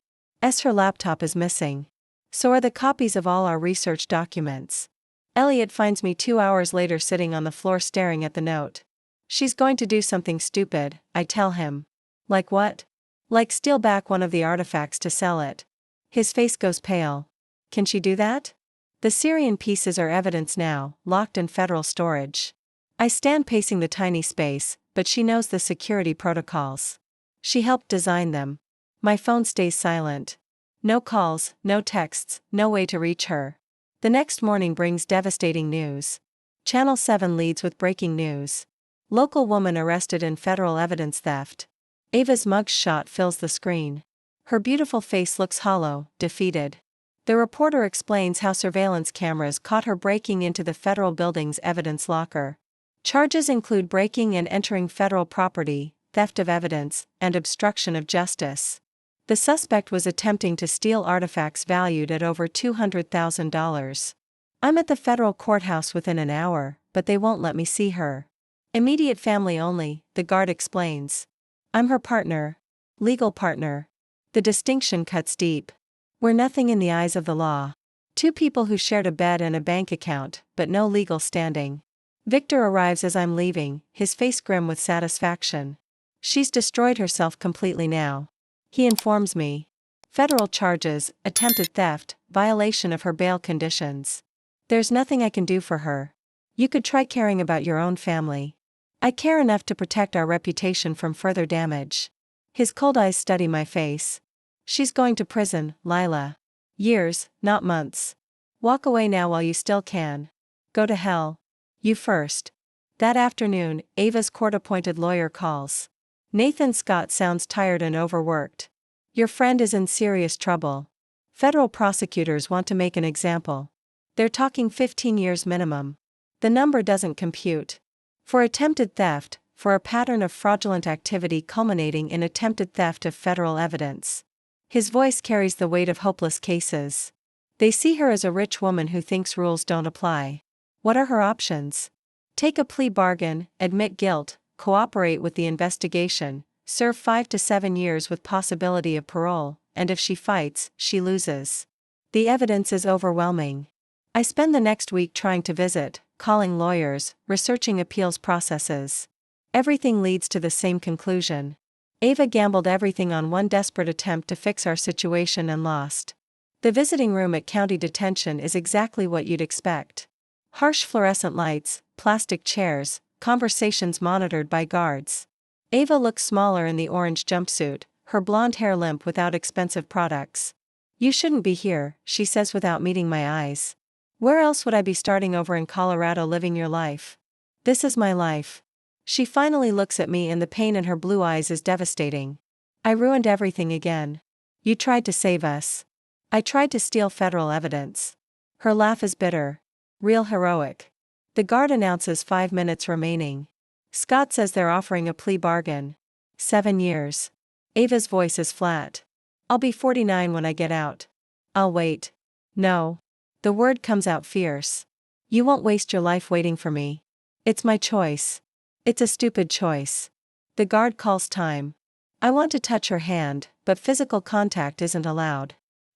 [SPEAKER 1] Her laptop is missing. So are the copies of all our research documents. Elliot finds me 2 hours later sitting on the floor staring at the note. She's going to do something stupid, I tell him. Like what? Like steal back one of the artifacts to sell it. His face goes pale. Can she do that? The Syrian pieces are evidence now, locked in federal storage. I stand pacing the tiny space, but she knows the security protocols. She helped design them. My phone stays silent. No calls, no texts, no way to reach her. The next morning brings devastating news. Channel 7 leads with breaking news. Local woman arrested in federal evidence theft. Ava's mugshot fills the screen. Her beautiful face looks hollow, defeated. The reporter explains how surveillance cameras caught her breaking into the federal building's evidence locker. Charges include breaking and entering federal property, theft of evidence, and obstruction of justice. The suspect was attempting to steal artifacts valued at over $200,000. I'm at the federal courthouse within an hour, but they won't let me see her. Immediate family only, the guard explains. I'm her partner. Legal partner. The distinction cuts deep. We're nothing in the eyes of the law. Two people who shared a bed and a bank account, but no legal standing. Victor arrives as I'm leaving, his face grim with satisfaction. She's destroyed herself completely now. He informs me. Federal charges, attempted theft, violation of her bail conditions. There's nothing I can do for her. You could try caring about your own family. I care enough to protect our reputation from further damage. His cold eyes study my face. She's going to prison, Lila. Years, not months. Walk away now while you still can. Go to hell. You first. That afternoon, Ava's court-appointed lawyer calls. Nathan Scott sounds tired and overworked. Your friend is in serious trouble. Federal prosecutors want to make an example. They're talking 15 years minimum. The number doesn't compute. For attempted theft, for a pattern of fraudulent activity culminating in attempted theft of federal evidence. His voice carries the weight of hopeless cases. They see her as a rich woman who thinks rules don't apply. What are her options? Take a plea bargain, admit guilt, cooperate with the investigation, serve 5 to 7 years with possibility of parole, and if she fights, she loses. The evidence is overwhelming. I spend the next week trying to visit, calling lawyers, researching appeals processes. Everything leads to the same conclusion. Ava gambled everything on one desperate attempt to fix our situation and lost. The visiting room at county detention is exactly what you'd expect. Harsh fluorescent lights, plastic chairs, conversations monitored by guards. Ava looks smaller in the orange jumpsuit, her blonde hair limp without expensive products. You shouldn't be here, she says without meeting my eyes. Where else would I be starting over in Colorado living your life? This is my life. She finally looks at me and the pain in her blue eyes is devastating. I ruined everything again. You tried to save us. I tried to steal federal evidence. Her laugh is bitter. Real heroic. The guard announces 5 minutes remaining. Scott says they're offering a plea bargain. 7 years. Ava's voice is flat. I'll be 49 when I get out. I'll wait. No. The word comes out fierce. You won't waste your life waiting for me. It's my choice. It's a stupid choice. The guard calls time. I want to touch her hand, but physical contact isn't allowed.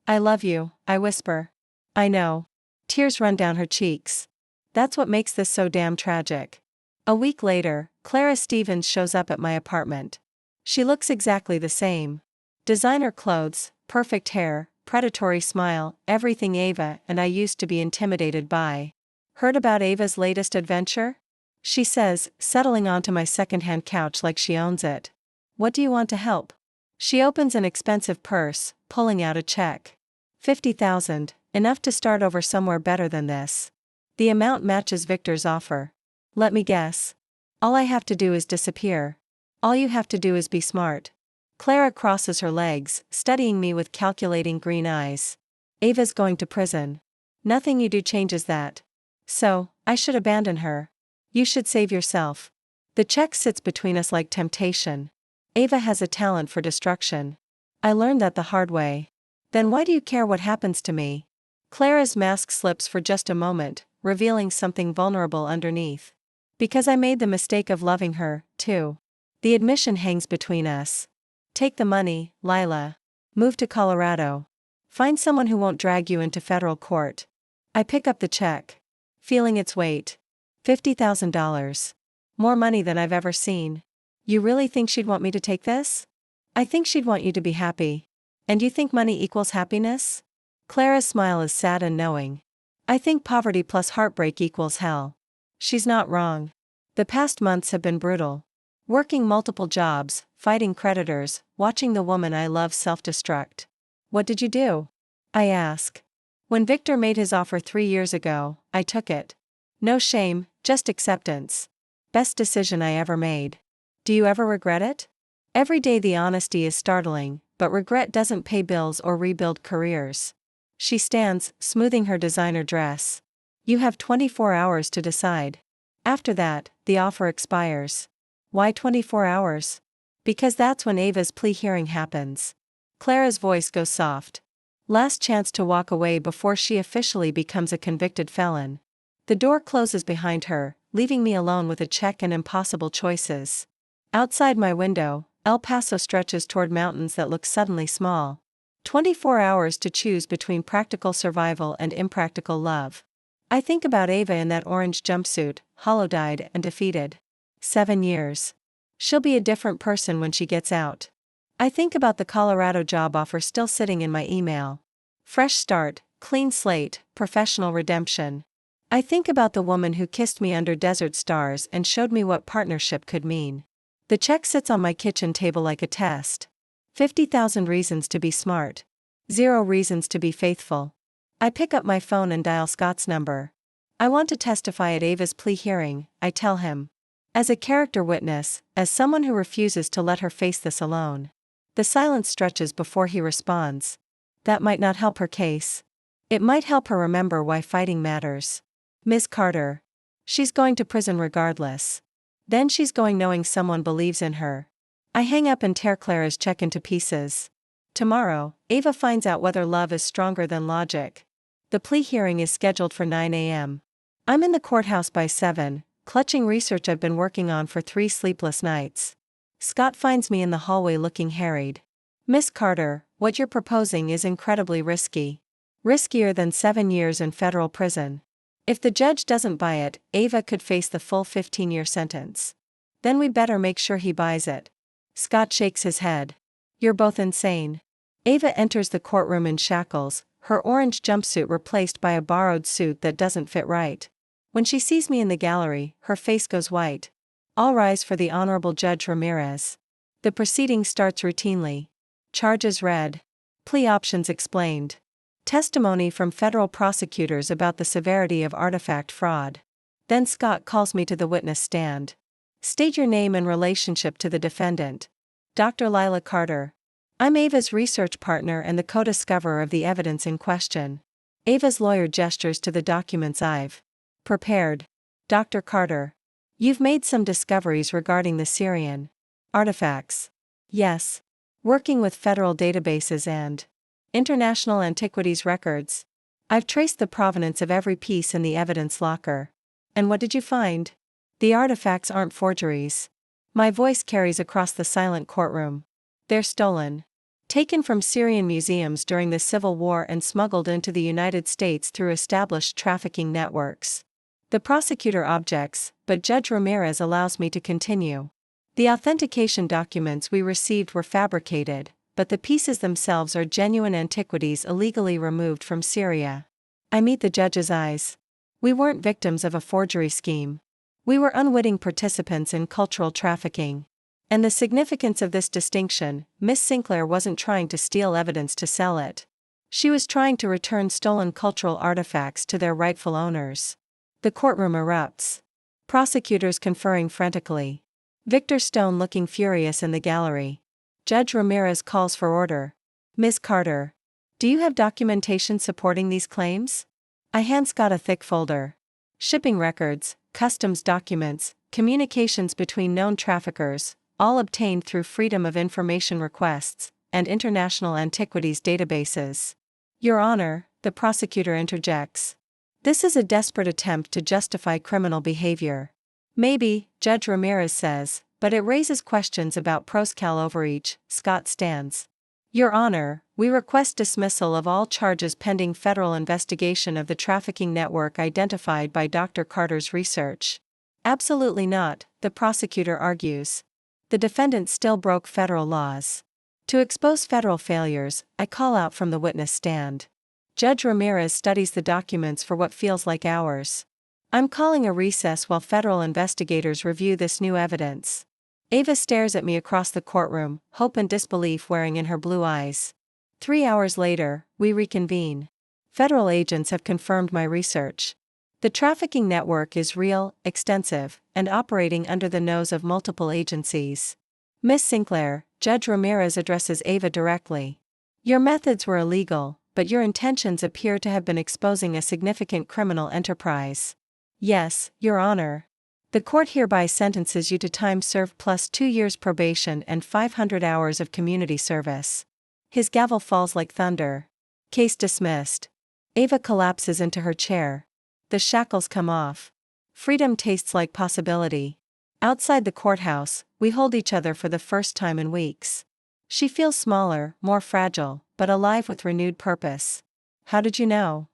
[SPEAKER 1] I love you, I whisper. I know. Tears run down her cheeks. That's what makes this so damn tragic. A week later, Clara Stevens shows up at my apartment. She looks exactly the same. Designer clothes, perfect hair, predatory smile, everything Ava and I used to be intimidated by. Heard about Ava's latest adventure? She says, settling onto my secondhand couch like she owns it. What do you want to help? She opens an expensive purse, pulling out a check. 50,000, enough to start over somewhere better than this. The amount matches Victor's offer. Let me guess. All I have to do is disappear. All you have to do is be smart. Clara crosses her legs, studying me with calculating green eyes. Ava's going to prison. Nothing you do changes that. So, I should abandon her. You should save yourself. The check sits between us like temptation. Ava has a talent for destruction. I learned that the hard way. Then why do you care what happens to me? Clara's mask slips for just a moment, revealing something vulnerable underneath. Because I made the mistake of loving her, too. The admission hangs between us. Take the money, Lila. Move to Colorado. Find someone who won't drag you into federal court. I pick up the check. Feeling its weight. $50,000. More money than I've ever seen. You really think she'd want me to take this? I think she'd want you to be happy. And you think money equals happiness? Clara's smile is sad and knowing. I think poverty plus heartbreak equals hell. She's not wrong. The past months have been brutal. Working multiple jobs, fighting creditors, watching the woman I love self-destruct. What did you do? I ask. When Victor made his offer 3 years ago, I took it. No shame, just acceptance. Best decision I ever made. Do you ever regret it? Every day the honesty is startling, but regret doesn't pay bills or rebuild careers. She stands, smoothing her designer dress. You have 24 hours to decide. After that, the offer expires. Why 24 hours? Because that's when Ava's plea hearing happens. Clara's voice goes soft. Last chance to walk away before she officially becomes a convicted felon. The door closes behind her, leaving me alone with a check and impossible choices. Outside my window, El Paso stretches toward mountains that look suddenly small. 24 hours to choose between practical survival and impractical love. I think about Ava in that orange jumpsuit, hollow-eyed and defeated. 7 years. She'll be a different person when she gets out. I think about the Colorado job offer still sitting in my email. Fresh start, clean slate, professional redemption. I think about the woman who kissed me under desert stars and showed me what partnership could mean. The check sits on my kitchen table like a test. 50,000 reasons to be smart. 0 reasons to be faithful. I pick up my phone and dial Scott's number. I want to testify at Ava's plea hearing, I tell him. As a character witness, as someone who refuses to let her face this alone. The silence stretches before he responds. That might not help her case. It might help her remember why fighting matters. Ms. Carter. She's going to prison regardless. Then she's going knowing someone believes in her. I hang up and tear Clara's check into pieces. Tomorrow, Ava finds out whether love is stronger than logic. The plea hearing is scheduled for 9 a.m. I'm in the courthouse by 7, clutching research I've been working on for 3 sleepless nights. Scott finds me in the hallway looking harried. Miss Carter, what you're proposing is incredibly risky. Riskier than 7 years in federal prison. If the judge doesn't buy it, Ava could face the full 15-year sentence. Then we better make sure he buys it. Scott shakes his head. You're both insane. Ava enters the courtroom in shackles, her orange jumpsuit replaced by a borrowed suit that doesn't fit right. When she sees me in the gallery, her face goes white. All rise for the Honorable Judge Ramirez. The proceeding starts routinely. Charges read. Plea options explained. Testimony from federal prosecutors about the severity of artifact fraud. Then Scott calls me to the witness stand. State your name and relationship to the defendant. Dr. Lila Carter. I'm Ava's research partner and the co-discoverer of the evidence in question. Ava's lawyer gestures to the documents I've prepared. Dr. Carter. You've made some discoveries regarding the Syrian artifacts. Yes. Working with federal databases and international antiquities records. I've traced the provenance of every piece in the evidence locker. And what did you find? The artifacts aren't forgeries. My voice carries across the silent courtroom. They're stolen. Taken from Syrian museums during the Civil War and smuggled into the United States through established trafficking networks. The prosecutor objects, but Judge Ramirez allows me to continue. The authentication documents we received were fabricated, but the pieces themselves are genuine antiquities illegally removed from Syria. I meet the judge's eyes. We weren't victims of a forgery scheme. We were unwitting participants in cultural trafficking. And the significance of this distinction, Miss Sinclair wasn't trying to steal evidence to sell it. She was trying to return stolen cultural artifacts to their rightful owners. The courtroom erupts. Prosecutors conferring frantically. Victor Stone looking furious in the gallery. Judge Ramirez calls for order. Ms. Carter. Do you have documentation supporting these claims? I hand Scott a thick folder. Shipping records, customs documents, communications between known traffickers, all obtained through Freedom of Information requests, and international antiquities databases. Your Honor, the prosecutor interjects. This is a desperate attempt to justify criminal behavior. Maybe, Judge Ramirez says, but it raises questions about proscal overreach. Scott stands. Your Honor, we request dismissal of all charges pending federal investigation of the trafficking network identified by Dr. Carter's research. Absolutely not, the prosecutor argues. The defendant still broke federal laws. To expose federal failures, I call out from the witness stand. Judge Ramirez studies the documents for what feels like hours. I'm calling a recess while federal investigators review this new evidence. Ava stares at me across the courtroom, hope and disbelief wearing in her blue eyes. 3 hours later, we reconvene. Federal agents have confirmed my research. The trafficking network is real, extensive, and operating under the nose of multiple agencies. Miss Sinclair, Judge Ramirez addresses Ava directly. Your methods were illegal, but your intentions appear to have been exposing a significant criminal enterprise. Yes, Your Honor. The court hereby sentences you to time served plus 2 years probation and 500 hours of community service. His gavel falls like thunder. Case dismissed. Ava collapses into her chair. The shackles come off. Freedom tastes like possibility. Outside the courthouse, we hold each other for the first time in weeks. She feels smaller, more fragile, but alive with renewed purpose. How did you know?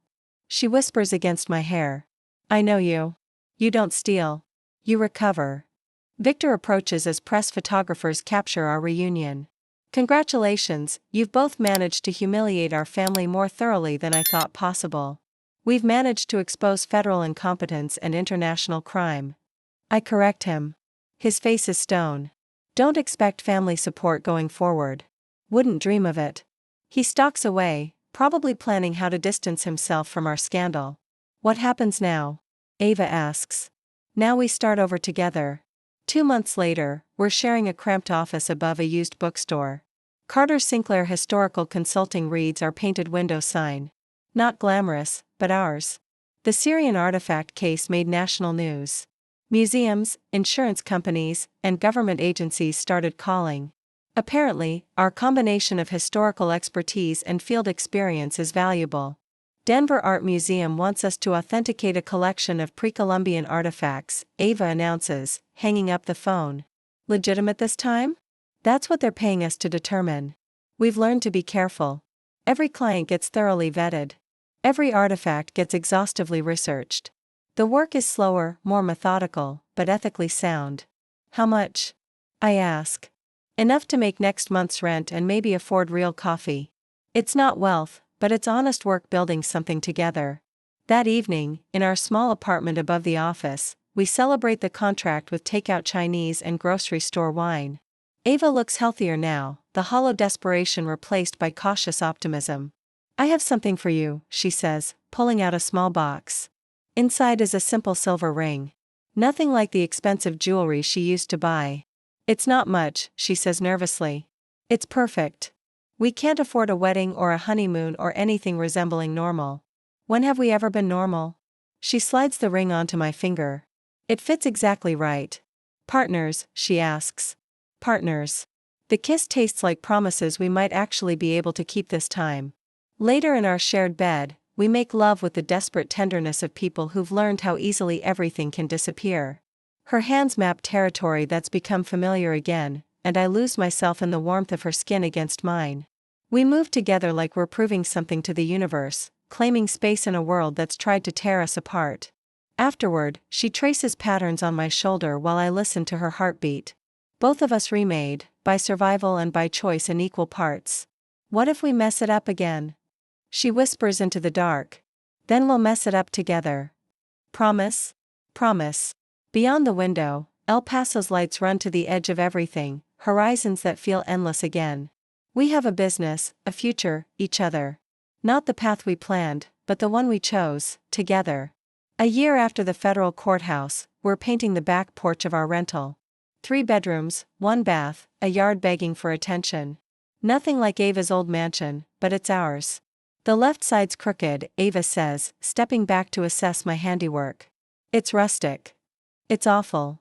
[SPEAKER 1] She whispers against my hair. I know you. You don't steal. You recover. Victor approaches as press photographers capture our reunion. Congratulations, you've both managed to humiliate our family more thoroughly than I thought possible. We've managed to expose federal incompetence and international crime. I correct him. His face is stone. Don't expect family support going forward. Wouldn't dream of it. He stalks away, probably planning how to distance himself from our scandal. What happens now? Ava asks. Now we start over together. 2 months later, we're sharing a cramped office above a used bookstore. Carter Sinclair Historical Consulting reads our painted window sign. Not glamorous, but ours. The Syrian artifact case made national news. Museums, insurance companies, and government agencies started calling. Apparently, our combination of historical expertise and field experience is valuable. Denver Art Museum wants us to authenticate a collection of pre-Columbian artifacts, Ava announces, hanging up the phone. Legitimate this time? That's what they're paying us to determine. We've learned to be careful. Every client gets thoroughly vetted. Every artifact gets exhaustively researched. The work is slower, more methodical, but ethically sound. How much? I ask. Enough to make next month's rent and maybe afford real coffee. It's not wealth, but it's honest work building something together. That evening, in our small apartment above the office, we celebrate the contract with takeout Chinese and grocery store wine. Ava looks healthier now, the hollow desperation replaced by cautious optimism. I have something for you, she says, pulling out a small box. Inside is a simple silver ring. Nothing like the expensive jewelry she used to buy. It's not much, she says nervously. It's perfect. We can't afford a wedding or a honeymoon or anything resembling normal. When have we ever been normal? She slides the ring onto my finger. It fits exactly right. Partners, she asks. Partners. The kiss tastes like promises we might actually be able to keep this time. Later in our shared bed, we make love with the desperate tenderness of people who've learned how easily everything can disappear. Her hands map territory that's become familiar again, and I lose myself in the warmth of her skin against mine. We move together like we're proving something to the universe, claiming space in a world that's tried to tear us apart. Afterward, she traces patterns on my shoulder while I listen to her heartbeat. Both of us remade, by survival and by choice in equal parts. What if we mess it up again? She whispers into the dark. Then we'll mess it up together. Promise? Promise. Beyond the window, El Paso's lights run to the edge of everything, horizons that feel endless again. We have a business, a future, each other. Not the path we planned, but the one we chose, together. A year after the federal courthouse, we're painting the back porch of our rental. 3 bedrooms, 1 bath, a yard begging for attention. Nothing like Ava's old mansion, but it's ours. The left side's crooked, Ava says, stepping back to assess my handiwork. It's rustic. It's awful.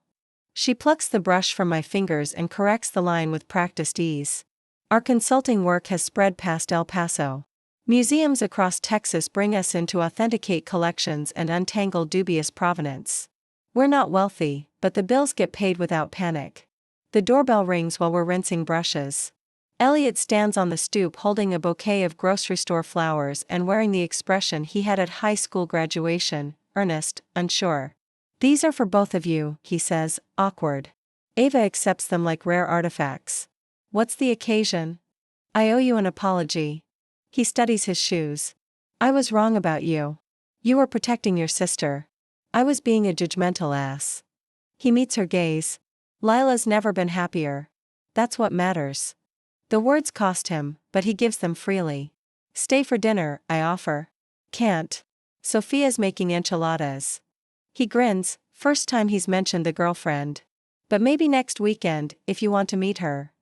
[SPEAKER 1] She plucks the brush from my fingers and corrects the line with practiced ease. Our consulting work has spread past El Paso. Museums across Texas bring us in to authenticate collections and untangle dubious provenance. We're not wealthy, but the bills get paid without panic. The doorbell rings while we're rinsing brushes. Elliot stands on the stoop holding a bouquet of grocery store flowers and wearing the expression he had at high school graduation, earnest, unsure. These are for both of you, he says, awkward. Ava accepts them like rare artifacts. What's the occasion? I owe you an apology. He studies his shoes. I was wrong about you. You were protecting your sister. I was being a judgmental ass. He meets her gaze. Lila's never been happier. That's what matters. The words cost him, but he gives them freely. Stay for dinner, I offer. Can't. Sophia's making enchiladas. He grins, first time he's mentioned the girlfriend. But maybe next weekend, if you want to meet her.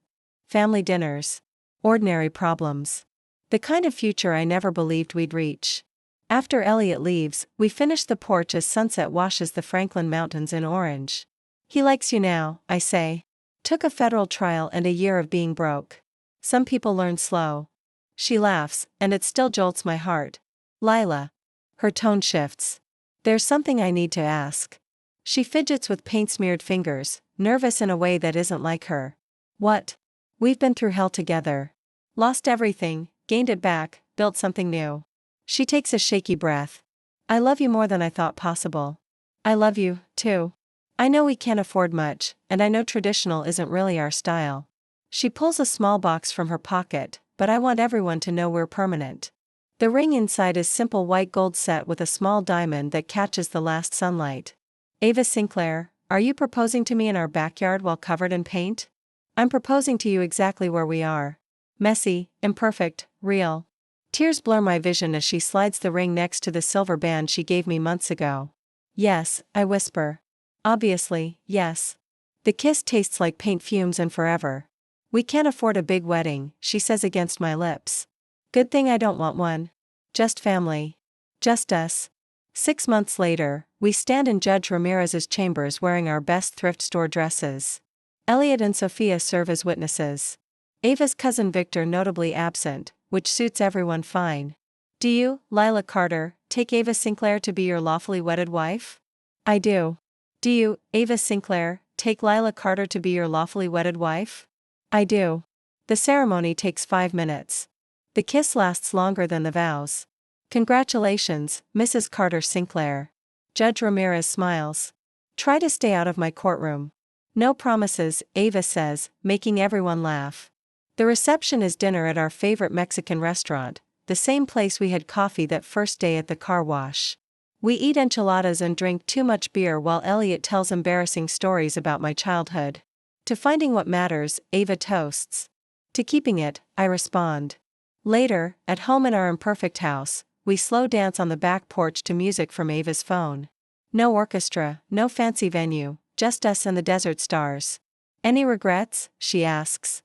[SPEAKER 1] Family dinners. Ordinary problems. The kind of future I never believed we'd reach. After Elliot leaves, we finish the porch as sunset washes the Franklin Mountains in orange. He likes you now, I say. Took a federal trial and a year of being broke. Some people learn slow. She laughs, and it still jolts my heart. Lila. Her tone shifts. There's something I need to ask. She fidgets with paint-smeared fingers, nervous in a way that isn't like her. What? We've been through hell together. Lost everything, gained it back, built something new. She takes a shaky breath. I love you more than I thought possible. I love you, too. I know we can't afford much, and I know traditional isn't really our style. She pulls a small box from her pocket, but I want everyone to know we're permanent. The ring inside is simple white gold set with a small diamond that catches the last sunlight. Ava Sinclair, are you proposing to me in our backyard while covered in paint? I'm proposing to you exactly where we are. Messy, imperfect, real. Tears blur my vision as she slides the ring next to the silver band she gave me months ago. Yes, I whisper. Obviously, yes. The kiss tastes like paint fumes and forever. We can't afford a big wedding, she says against my lips. Good thing I don't want one. Just family. Just us. 6 months later, we stand in Judge Ramirez's chambers wearing our best thrift store dresses. Elliot and Sophia serve as witnesses. Ava's cousin Victor notably absent, which suits everyone fine. Do you, Lila Carter, take Ava Sinclair to be your lawfully wedded wife? I do. Do you, Ava Sinclair, take Lila Carter to be your lawfully wedded wife? I do. The ceremony takes 5 minutes. The kiss lasts longer than the vows. Congratulations, Mrs. Carter Sinclair. Judge Ramirez smiles. Try to stay out of my courtroom. No promises, Ava says, making everyone laugh. The reception is dinner at our favorite Mexican restaurant, the same place we had coffee that first day at the car wash. We eat enchiladas and drink too much beer while Elliot tells embarrassing stories about my childhood. To finding what matters, Ava toasts. To keeping it, I respond. Later, at home in our imperfect house, we slow dance on the back porch to music from Ava's phone. No orchestra, no fancy venue, just us and the desert stars. Any regrets? She asks.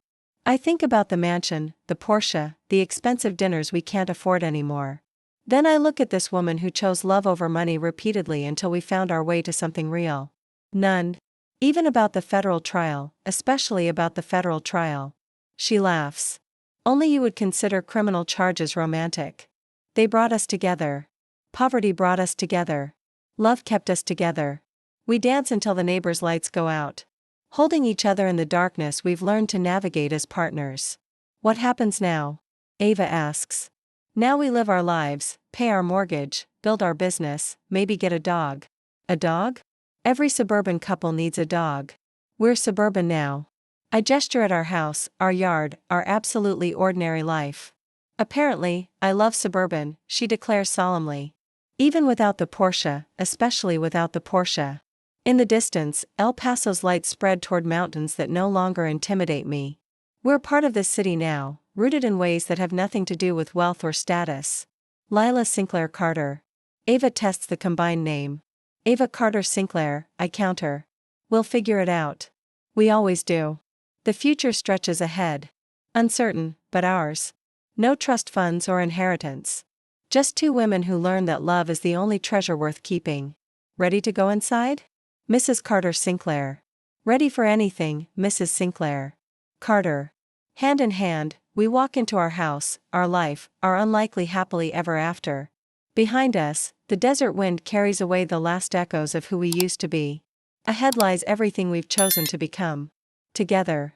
[SPEAKER 1] I think about the mansion, the Porsche, the expensive dinners we can't afford anymore. Then I look at this woman who chose love over money repeatedly until we found our way to something real. None. Even about the federal trial, especially about the federal trial. She laughs. Only you would consider criminal charges romantic. They brought us together. Poverty brought us together. Love kept us together. We dance until the neighbors' lights go out. Holding each other in the darkness we've learned to navigate as partners. What happens now? Ava asks. Now we live our lives, pay our mortgage, build our business, maybe get a dog. A dog? Every suburban couple needs a dog. We're suburban now. I gesture at our house, our yard, our absolutely ordinary life. Apparently, I love suburban, she declares solemnly. Even without the Porsche, especially without the Porsche. In the distance, El Paso's lights spread toward mountains that no longer intimidate me. We're part of this city now, rooted in ways that have nothing to do with wealth or status. Lila Sinclair Carter. Ava tests the combined name. Ava Carter Sinclair, I counter. We'll figure it out. We always do. The future stretches ahead. Uncertain, but ours. No trust funds or inheritance. Just 2 women who learn that love is the only treasure worth keeping. Ready to go inside? Mrs. Carter Sinclair. Ready for anything, Mrs. Sinclair. Carter. Hand in hand, we walk into our house, our life, our unlikely happily ever after. Behind us, the desert wind carries away the last echoes of who we used to be. Ahead lies everything we've chosen to become. Together.